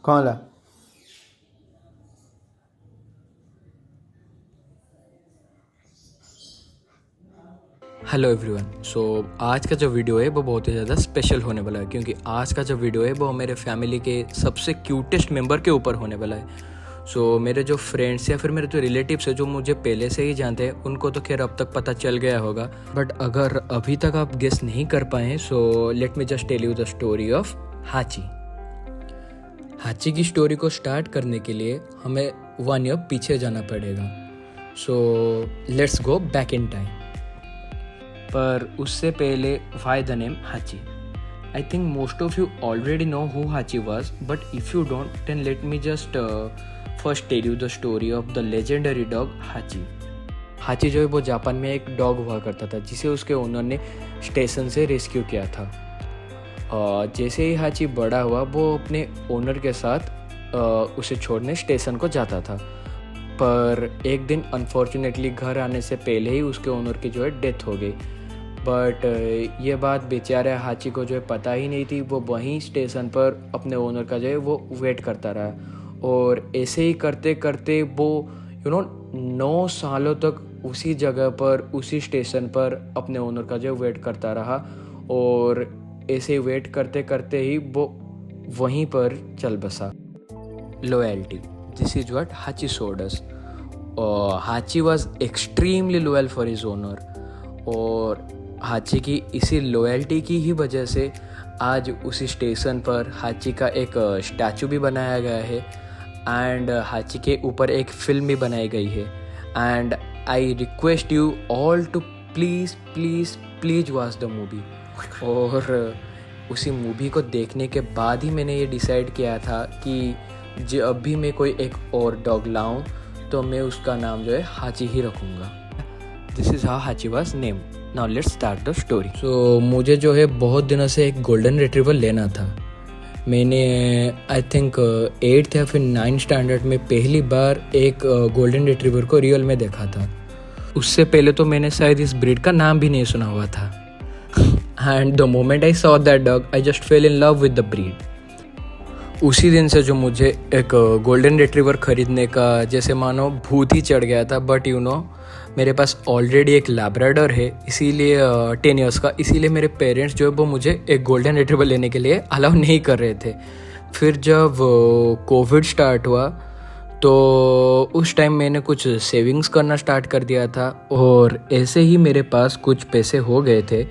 कौन ला? Hello everyone. आज का जो वीडियो है वो बहुत ही ज़्यादा स्पेशल होने वाला है, क्योंकि आज का जो वीडियो है वो मेरे फैमिली के सबसे क्यूटेस्ट मेंबर के ऊपर होने वाला है। मेरे जो फ्रेंड्स या फिर मेरे जो रिलेटिव्स है जो मुझे पहले से ही जानते हैं, उनको तो खैर अब तक पता चल गया होगा, बट अगर अभी तक आप गेस नहीं कर पाए so let me just tell you the story of Hachi. Hachi की स्टोरी को स्टार्ट करने के लिए हमें 1 ईयर पीछे जाना पड़ेगा। Let's go back in time. पर उससे पहले why the name Hachi? I think most of you already know who Hachi was, but if you don't then let me just first tell you the story of the legendary dog Hachi. Hachi जो है वो Japan में एक dog हुआ करता था जिसे उसके ओनर ने स्टेशन से रेस्क्यू किया था। जैसे ही हाची बड़ा हुआ वो अपने ओनर के साथ उसे छोड़ने स्टेशन को जाता था, पर एक दिन अनफॉर्चुनेटली घर आने से पहले ही उसके ओनर की जो है डेथ हो गई। बट ये बात बेचारे हाची को जो है पता ही नहीं थी। वो वहीं स्टेशन पर अपने ओनर का जो है वो वेट करता रहा, और ऐसे ही करते करते वो 9 सालों तक उसी जगह पर उसी स्टेशन पर अपने ओनर का जो वेट करता रहा, और ऐसे वेट करते करते ही वो वहीं पर चल बसा। लॉयल्टी, दिस इज व्हाट हाची showed us. हाची was extremely loyal for his owner, और हाची की इसी लॉयल्टी की ही वजह से आज उसी स्टेशन पर हाची का एक स्टैचू भी बनाया गया है, एंड हाची के ऊपर एक फिल्म भी बनाई गई है। And I request you all to please please please watch the movie. और उसी मूवी को देखने के बाद ही मैंने ये डिसाइड किया था कि जब भी मैं कोई एक और डॉग लाऊं तो मैं उसका नाम जो है हाची ही रखूँगा। दिस इज़ हाउ हाची was name. Now let's start the story. मुझे जो है बहुत दिनों से एक गोल्डन रिट्रीवर लेना था। मैंने आई थिंक 8th या फिर 9th स्टैंडर्ड में पहली बार एक गोल्डन रिट्रीवर को रियल में देखा था। उससे पहले तो मैंने शायद इस ब्रीड का नाम भी नहीं सुना हुआ था। And the moment I saw that dog I just fail in love with the breed. उसी दिन से जो मुझे एक गोल्डन रिट्रीवर ख़रीदने का जैसे मानो भूत ही चढ़ गया था। बट मेरे पास ऑलरेडी एक लैब्राडोर है, इसीलिए 10 ईयर्स का, इसीलिए मेरे पेरेंट्स जो है वो मुझे एक गोल्डन रिट्रीवर लेने के लिए अलाउ नहीं कर रहे थे। फिर जब कोविड स्टार्ट हुआ तो उस टाइम मैंने कुछ सेविंग्स करना स्टार्ट कर दिया था, और ऐसे ही मेरे पास कुछ पैसे हो गए थे।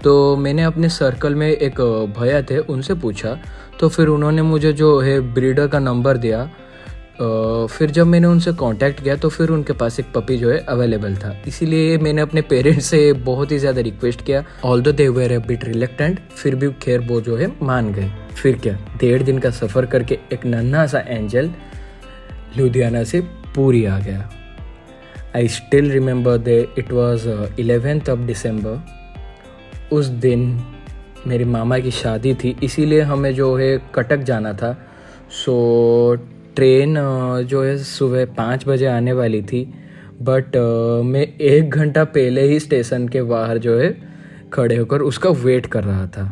तो मैंने अपने सर्कल में एक भैया थे, उनसे पूछा, तो फिर उन्होंने मुझे जो है ब्रीडर का नंबर दिया। फिर जब मैंने उनसे कांटेक्ट किया तो फिर उनके पास एक पपी जो है अवेलेबल था, इसीलिए मैंने अपने पेरेंट्स से बहुत ही ज़्यादा रिक्वेस्ट किया। Although they were a bit reluctant, फिर भी खैर वो जो है मान गए। फिर क्या, 1.5 दिन का सफ़र करके एक नन्हा सा एंजल लुधियाना से पूरी आ गया। I still remember they it was 11th of December। उस दिन मेरे मामा की शादी थी, इसीलिए हमें जो है कटक जाना था। ट्रेन जो है सुबह 5 बजे आने वाली थी, बट मैं 1 घंटा पहले ही स्टेशन के बाहर जो है खड़े होकर उसका वेट कर रहा था।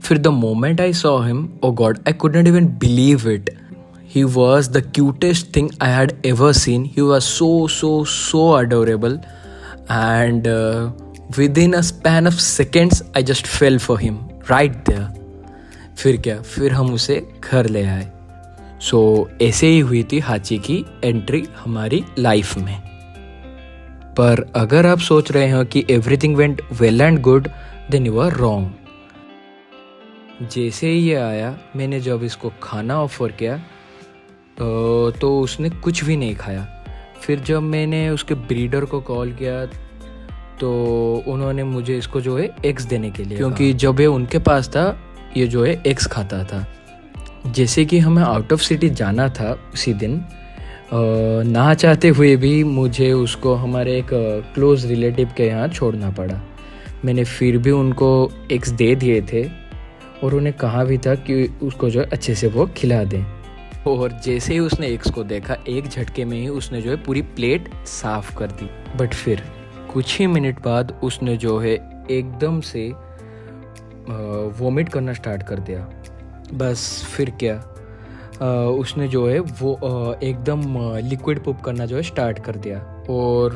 फिर the moment I saw him, oh God, I could not even believe it. He was the cutest thing I had ever seen. He was so adorable, and within a span of seconds I just fell for him right there. फिर क्या, फिर हम उसे घर ले आए। ऐसे ही हुई थी हाची की एंट्री हमारी लाइफ में। पर अगर आप सोच रहे हो कि everything went well and good, then you are wrong. जैसे ही ये आया, मैंने जब इसको खाना ऑफर किया तो उसने कुछ भी नहीं खाया। फिर जब मैंने उसके ब्रीडर को कॉल किया तो उन्होंने मुझे इसको जो है एग्स देने के लिए, क्योंकि जब ये उनके पास था ये जो है एग्स खाता था। जैसे कि हमें आउट ऑफ सिटी जाना था उसी दिन, ना चाहते हुए भी मुझे उसको हमारे एक क्लोज रिलेटिव के यहाँ छोड़ना पड़ा। मैंने फिर भी उनको एग्स दे दिए थे, और उन्हें कहा भी था कि उसको जो अच्छे से वो खिला दें। और जैसे ही उसने एग्स को देखा, एक झटके में ही उसने जो है पूरी प्लेट साफ कर दी। बट फिर कुछ ही मिनट बाद उसने जो है एकदम से वोमिट करना स्टार्ट कर दिया। बस फिर क्या, उसने जो है वो एकदम लिक्विड पुप करना जो है स्टार्ट कर दिया, और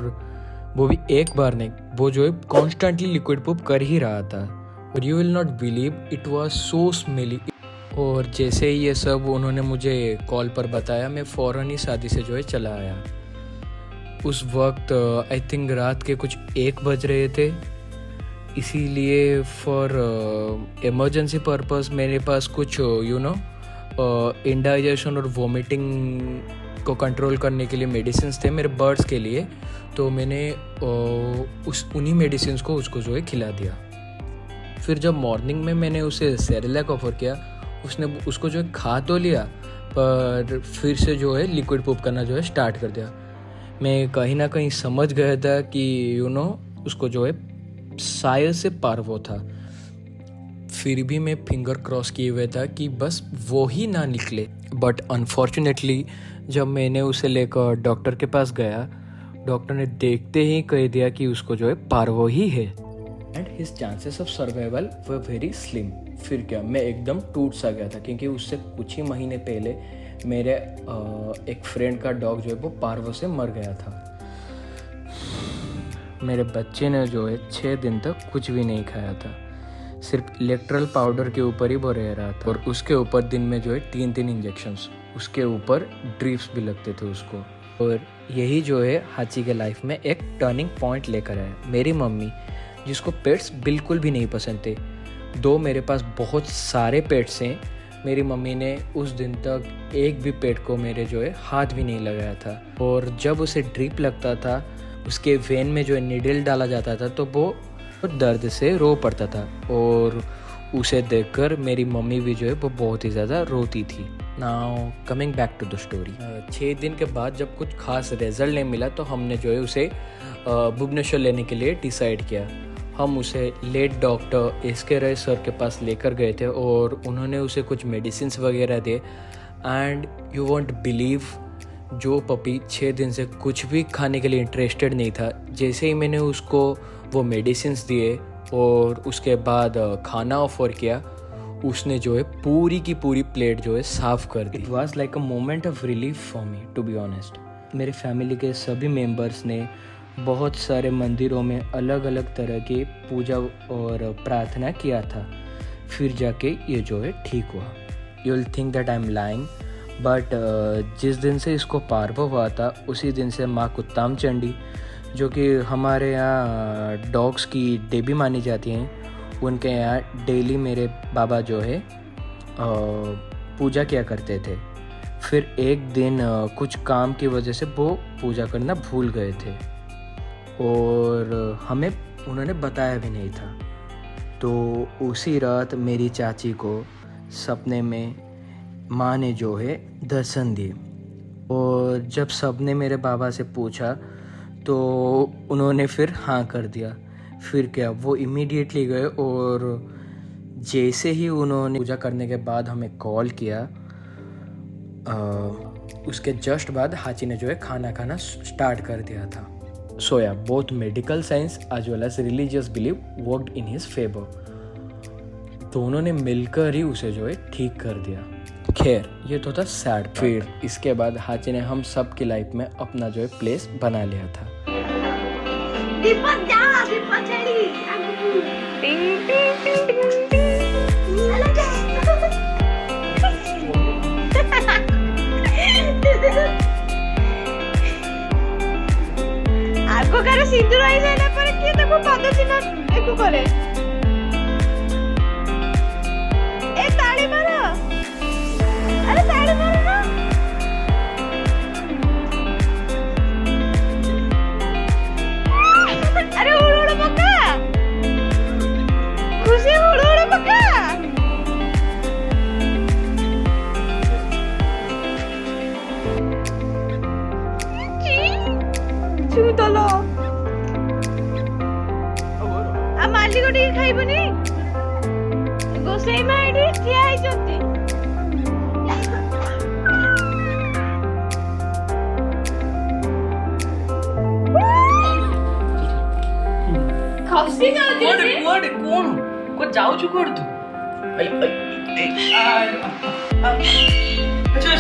वो भी एक बार नहीं, वो जो है कॉन्स्टेंटली लिक्विड पुप कर ही रहा था। और you will not believe, it was so smelly. और जैसे ही ये सब उन्होंने मुझे कॉल पर बताया, मैं फ़ौरन ही शादी से जो है चला आया। उस वक्त आई थिंक रात के कुछ 1 बज रहे थे, इसीलिए फॉर इमरजेंसी पर्पस मेरे पास कुछ इंडाइजेशन और वोमिटिंग को कंट्रोल करने के लिए मेडिसिन थे मेरे बर्ड्स के लिए। तो मैंने उन्हीं मेडिसिन को उसको जो है खिला दिया। फिर जब मॉर्निंग में मैंने उसे सेरेलैक ऑफर किया, उसने उसको जो है खा तो लिया, पर फिर से जो है लिक्विड पुप करना जो है स्टार्ट कर दिया। मैं कहीं ना कहीं समझ गया था कि उसको जो है शायद से पार्वो था। फिर भी मैं फिंगर क्रॉस किए हुए था कि बस वो ही ना निकले। बट अनफॉर्चुनेटली जब मैंने उसे लेकर डॉक्टर के पास गया, डॉक्टर ने देखते ही कह दिया कि उसको जो है पार्वो ही है, and his chances of survival were very slim. फिर क्या, मैं एकदम टूट सा गया था, क्योंकि उससे कुछ ही महीने पहले मेरे एक फ्रेंड का डॉग जो है वो पार्वो से मर गया था। मेरे बच्चे ने जो है 6 दिन तक कुछ भी नहीं खाया था, सिर्फ इलेक्ट्रल पाउडर के ऊपर ही वो रह रहा था, और उसके ऊपर दिन में जो है 3-3 इंजेक्शंस, उसके ऊपर ड्रिप्स भी लगते थे उसको। और यही जो है हाची के लाइफ में एक टर्निंग पॉइंट लेकर आया। मेरी मम्मी, जिसको पेट्स बिल्कुल भी नहीं पसंद थे, दो मेरे पास बहुत सारे पेट्स हैं, मेरी मम्मी ने उस दिन तक एक भी पेट को मेरे जो है हाथ भी नहीं लगाया था। और जब उसे ड्रिप लगता था, उसके वेन में जो है निडल डाला जाता था, तो वो दर्द से रो पड़ता था, और उसे देखकर मेरी मम्मी भी जो है वो बहुत ही ज़्यादा रोती थी। Now coming back to the story, 6 दिन के बाद जब कुछ खास रिजल्ट नहीं मिला, तो हमने जो है उसे भुवनेश्वर लेने के लिए डिसाइड किया। हम उसे लेट डॉक्टर एसके राय सर के पास लेकर गए थे, और उन्होंने उसे कुछ मेडिसिन्स वगैरह दिए। एंड यू वॉन्ट बिलीव, जो पपी 6 दिन से कुछ भी खाने के लिए इंटरेस्टेड नहीं था, जैसे ही मैंने उसको वो मेडिसिन्स दिए और उसके बाद खाना ऑफर किया, उसने जो है पूरी की पूरी प्लेट जो है साफ़ कर दी। It was like a moment of relief for me, to be honest. मेरे फैमिली के सभी मेम्बर्स ने बहुत सारे मंदिरों में अलग अलग तरह की पूजा और प्रार्थना किया था, फिर जाके ये जो है ठीक हुआ। You will think that I am lying, but जिस दिन से इसको पार्वो हुआ था, उसी दिन से माँ कुत्ताम चंडी, जो कि हमारे यहाँ डॉग्स की देवी मानी जाती हैं, उनके यहाँ डेली मेरे बाबा जो है पूजा किया करते थे। फिर एक दिन कुछ काम की वजह से वो पूजा करना भूल गए थे, और हमें उन्होंने बताया भी नहीं था। तो उसी रात मेरी चाची को सपने में माँ ने जो है दर्शन दिए, और जब सबने मेरे बाबा से पूछा तो उन्होंने फिर हाँ कर दिया। फिर क्या, वो इमीडिएटली गए, और जैसे ही उन्होंने पूजा करने के बाद हमें कॉल किया, उसके जस्ट बाद हाची ने जो है खाना स्टार्ट कर दिया था। So yeah both medical science as well as religious belief worked in his favour. तो उन्होंने मिलकर ही उसे जो है ठीक कर दिया। खैर, ये तो था सैड। फिर इसके बाद हाची ने हम सब की लाइफ में अपना जो है प्लेस बना लिया था। आपको करे सिंदूर आई जाने पर किए तक वो पादर चिन्ह एको करे। ए ताली मारो, अरे ताली मारो ना। अरे उड़ उड़ पक्का, खुशी उड़ उड़ पक्का। चूतलो आ माली को ଟିକେ ଖାଇବନି ଗୋସେଇ ମା ଏଠି ଠିଆ ହେଇଛନ୍ତି। ଖସି ଯାଉଛି କୁଆଡେ ଯାଉଛୁ କୁଆଡେ ତୁ? ଆଚ୍ଛା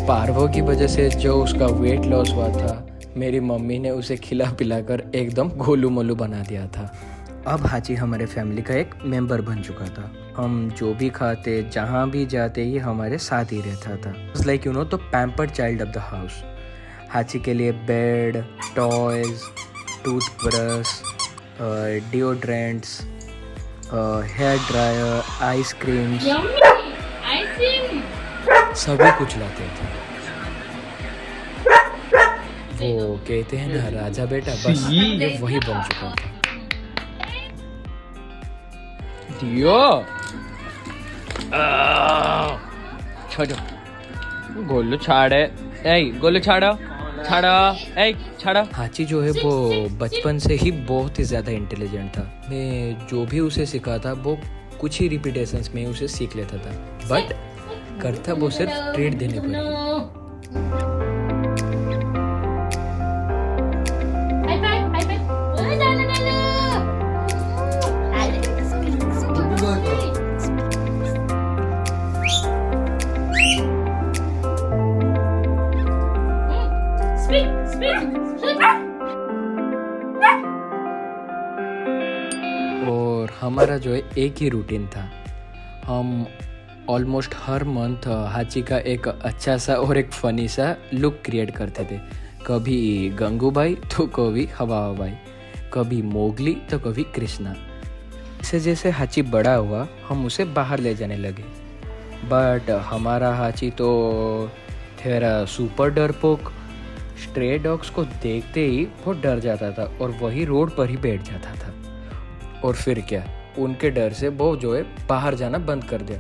पार्वो की वजह से जो उसका वेट लॉस हुआ था, मेरी मम्मी ने उसे खिला पिलाकर एकदम गोलू मोलू बना दिया था। अब हाची हमारे फैमिली का एक मेंबर बन चुका था। हम जो भी खाते, जहाँ भी जाते, ये हमारे साथ ही रहता था। Like you know the pampered child of the house. Hachi के लिए bed, toys, toothbrush, deodorants, hair dryer, ice creams, सभी कुछ लाते थे। वो कहते हैं ना, राजा बेटा, बस ये वही बन चुका था। दियो छोड़ो, गोलू छाड़े, ए गोलू छाड़ो छाड़ो, ए छाड़ो। हाची जो है वो बचपन से ही बहुत ही ज़्यादा इंटेलिजेंट था। मैं जो भी उसे सिखाता वो कुछ ही रिपीटेशंस में उसे सीख लेता था, बट करता वो सिर्फ ट्रीट देने पर। और हमारा जो है एक ही रूटीन था। हम ऑलमोस्ट हर मंथ हाची का एक अच्छा सा और एक फनी सा लुक क्रिएट करते थे। कभी गंगूबाई तो कभी हवाबाई, कभी मोगली तो कभी कृष्णा। जैसे जैसे हाची बड़ा हुआ हम उसे बाहर ले जाने लगे, बट हमारा हाची तो थोड़ा सुपर डरपोक। स्ट्रे डॉग्स को देखते ही वो डर जाता था और वही रोड पर ही बैठ जाता था। और फिर क्या, उनके डर से वो जो है बाहर जाना बंद कर दिया।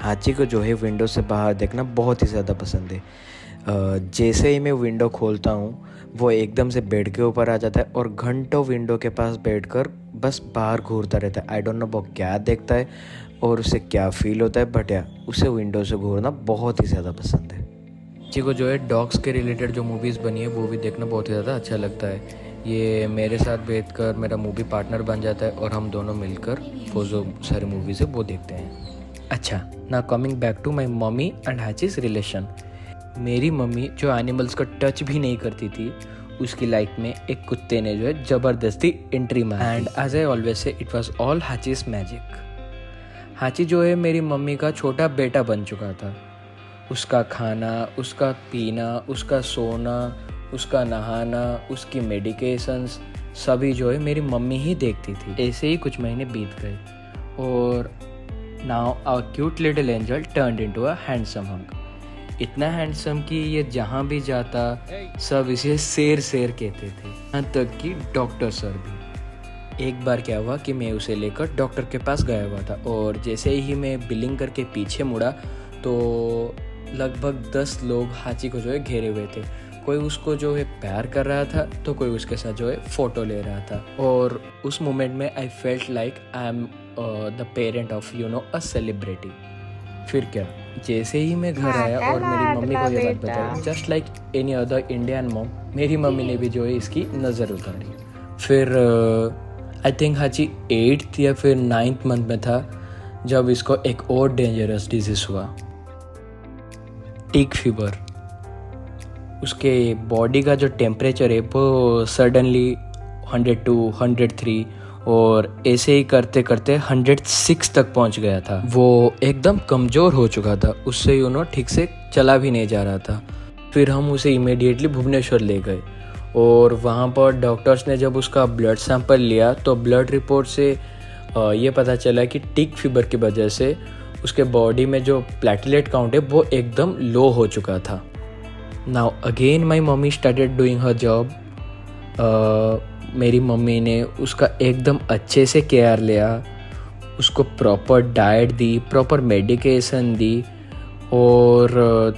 हाची को जो है विंडो से बाहर देखना बहुत ही ज़्यादा पसंद है। जैसे ही मैं विंडो खोलता हूँ वो एकदम से बेड के ऊपर आ जाता है और घंटों विंडो के पास बैठकर बस बाहर घूरता रहता है। आई डोंट नो वो क्या देखता है और उसे क्या फील होता है, बट उसे विंडो से घूरना बहुत ही ज़्यादा पसंद है। हाची को जो है डॉग्स के रिलेटेड जो मूवीज़ बनी है वो भी देखना बहुत ही ज़्यादा अच्छा लगता है। ये मेरे साथ बैठकर मेरा मूवी पार्टनर बन जाता है और हम दोनों मिलकर वो जो सारी मूवीज़ है वो देखते हैं। अच्छा, ना coming back to my mummy and Hachi's relation. मेरी मम्मी जो एनिमल्स का टच भी नहीं करती थी, उसकी लाइफ में एक कुत्ते ने जो है ज़बरदस्ती एंट्री मारी। And as I always say it was all Hachi's magic. Hachi जो है मेरी मम्मी का छोटा बेटा बन चुका था। उसका खाना, उसका पीना, उसका सोना, उसका नहाना, उसकी मेडिकेशंस सभी जो है मेरी मम्मी ही देखती थी। ऐसे ही कुछ महीने बीत गए और now our cute little angel turned into a handsome hunk. इतना हैंडसम कि ये जहाँ भी जाता सब इसे शेर शेर कहते थे, यहाँ तक कि डॉक्टर सर भी। एक बार क्या हुआ कि मैं उसे लेकर डॉक्टर के पास गया हुआ था और जैसे ही मैं बिलिंग करके पीछे मुड़ा तो लगभग 10 लोग हाची को जो है घेरे हुए थे। कोई उसको जो है प्यार कर रहा था तो कोई उसके साथ जो है फ़ोटो ले रहा था। और उस मोमेंट में I felt like I am the parent of you know a celebrity. फिर क्या, जैसे ही मैं घर आया और मेरी मम्मी को ये बात बताई, just like any other Indian mom, मेरी मम्मी ने भी जो है इसकी नज़र उतारी। फिर आई थिंक हाची 8th या फिर 9th मंथ में था जब इसको एक और डेंजरस डिजीज़ हुआ, टिक फीवर। उसके बॉडी का जो टेम्परेचर है वो सडनली 102, 103 और ऐसे ही करते करते 106 तक पहुंच गया था। वो एकदम कमज़ोर हो चुका था, उससे ठीक से चला भी नहीं जा रहा था। फिर हम उसे इमीडिएटली भुवनेश्वर ले गए और वहाँ पर डॉक्टर्स ने जब उसका ब्लड सैंपल लिया तो ब्लड रिपोर्ट से ये पता चला कि टिक फीवर की वजह से उसके बॉडी में जो प्लेटलेट काउंट है वो एकदम लो हो चुका था। Now again my mummy started doing her job. मेरी मम्मी ने उसका एकदम अच्छे से केयर लिया, उसको प्रॉपर डाइट दी, प्रॉपर मेडिकेशन दी, और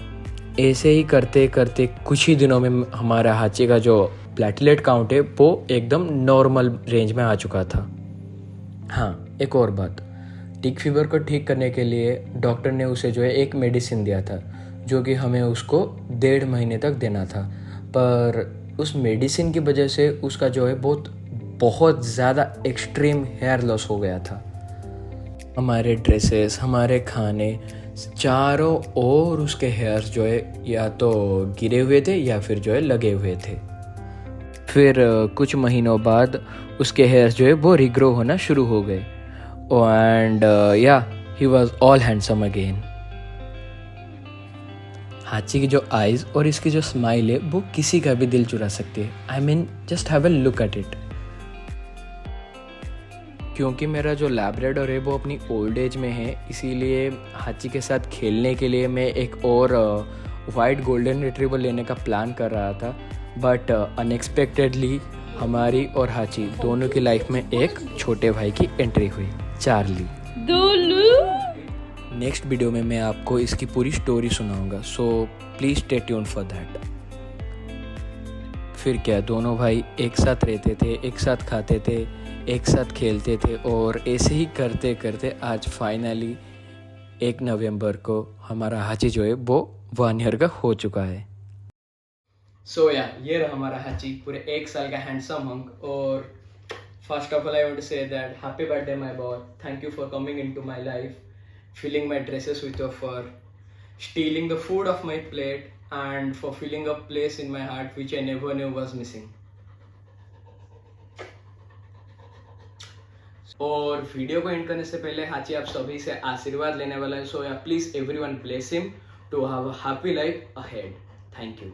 ऐसे ही करते करते कुछ ही दिनों में हमारा हाची का जो प्लेटलेट काउंट है वो एकदम नॉर्मल रेंज में आ चुका था। हाँ, एक और बात, टिक फीवर को ठीक करने के लिए डॉक्टर ने उसे जो है एक मेडिसिन दिया था जो कि हमें उसको 1.5 महीने तक देना था, पर उस मेडिसिन की वजह से उसका जो है बहुत ज़्यादा एक्सट्रीम हेयर लॉस हो गया था। हमारे ड्रेसेस, हमारे खाने, चारों ओर उसके हेयर्स जो है या तो गिरे हुए थे या फिर जो है लगे हुए थे। फिर कुछ महीनों बाद उसके हेयर्स जो है वो रिग्रो होना शुरू हो गए, एंड या he was all handsome again. हाची की जो आइज़ और इसकी जो स्माइल है वो किसी का भी दिल चुरा सकती है। I mean just have a look at it. क्योंकि मेरा जो लैब्राडोर है वो अपनी ओल्ड एज में है, इसीलिए हाची के साथ खेलने के लिए मैं एक और वाइट गोल्डन रिट्रीवर लेने का प्लान कर रहा था, बट अनएक्सपेक्टेडली हमारी और हाची दोनों की लाइफ में एक छोटे भाई की एंट्री हुई, चार्ली। नेक्स्ट वीडियो में मैं आपको इसकी पूरी स्टोरी सुनाऊंगा, so please stay tuned for that. फिर क्या, दोनों भाई एक साथ रहते थे, एक साथ खाते थे, एक साथ खेलते थे, और ऐसे ही करते करते आज फाइनली 1 नवंबर को हमारा हाची जो है वो 1 ईयर का हो चुका है। सो ये रहा हमारा हाची, पूरे 1 साल का हैंडसम हंक। और first of all I want to say that happy birthday my boy, thank you for coming into my life, filling my dresses with your fur, stealing the food off my plate, and for filling a place in my heart which I never knew was missing. और video को and करने से पहले हाची आप सभी से आशीर्वाद लेने वाला है, so yeah please everyone bless him to have a happy life ahead. Thank you.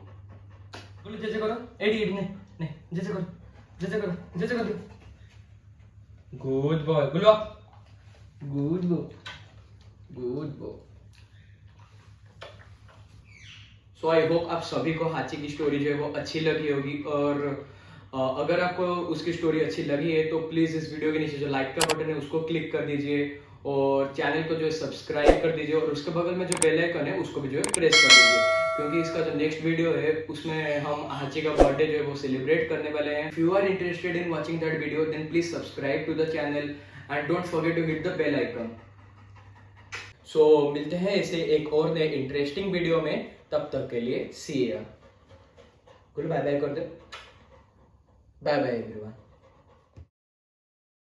बोलो जैसे करो, एडी एडी नहीं नहीं, जैसे करो, जैसे करो, जैसे करो। गुड बॉय, बोलो good boy, good boy. So I hope आप सभी को हाची की स्टोरी जो है वो अच्छी लगी होगी, और अगर आपको उसकी स्टोरी अच्छी लगी है तो प्लीज़ इस वीडियो के नीचे जो लाइक का बटन है उसको क्लिक कर दीजिए, और चैनल को जो है सब्सक्राइब कर दीजिए, और उसके बगल में जो बेल आइकन है उसको भी जो है प्रेस कर दीजिए, क्योंकि इसका जो नेक्स्ट वीडियो है उसमें हम हाची का बर्थडे जो है वो सेलिब्रेट करने वाले हैं। If you are interested in watching that video then please subscribe to the channel and don't forget to hit the bell icon. So मिलते हैं ऐसे एक और नए इंटरेस्टिंग वीडियो में, तब तक के लिए सी यू। बाय बाय कर दे, बाय बाय एवरीवन।